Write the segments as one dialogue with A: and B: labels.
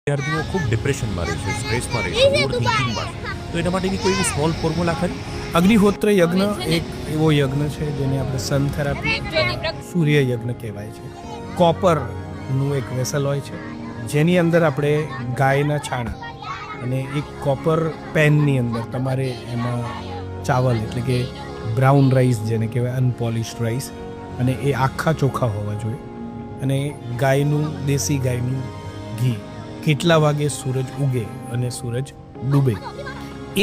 A: વિદ્યાર્થીઓ ખૂબ ડિપ્રેશનમાં રહે છે, સ્ટ્રેસમાં રહે છે, ઓવર થિંકિંગમાં છે, તો એના માટેની કોઈ એવી સ્મોલ ફોર્મ્યુલા ખરી?
B: અગ્નિહોત્ર યજ્ઞ એક એવો યજ્ઞ છે જેને આપણે સન થેરાપી સૂર્ય યજ્ઞ કહેવાય છે. કોપરનું એક વેસલ હોય છે જેની અંદર આપણે ગાયના છાણા અને એક કોપર પેનની અંદર તમારે એમાં ચાવલ એટલે કે બ્રાઉન રાઈસ જેને કહેવાય અનપોલિશ્ડ રાઈસ, અને એ આખા ચોખા હોવા જોઈએ, અને ગાયનું દેશી ગાયનું ઘી, કેટલા વાગે સૂરજ ઉગે અને સૂરજ ડૂબે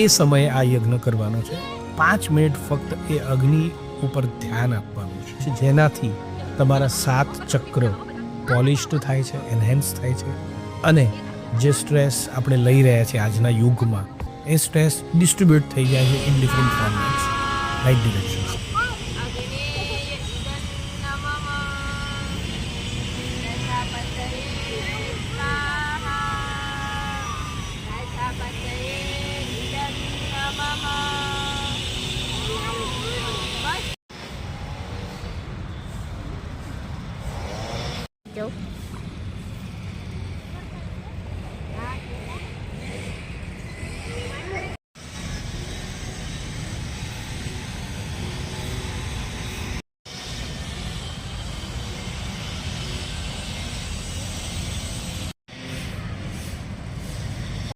B: એ સમયે આ યજ્ઞ કરવાનો છે. 5 મિનિટ ફક્ત એ અગ્નિ ઉપર ધ્યાન આપવાનું છે, જેનાથી તમારા 7 ચક્ર પોલિશ્ડ થાય છે, એન્હેન્સ થાય છે, અને જે સ્ટ્રેસ આપણે લઈ રહ્યા છીએ આજના યુગમાં એ સ્ટ્રેસ ડિસ્ટ્રીબ્યુટ થઈ જાય છે in different formats, right direction.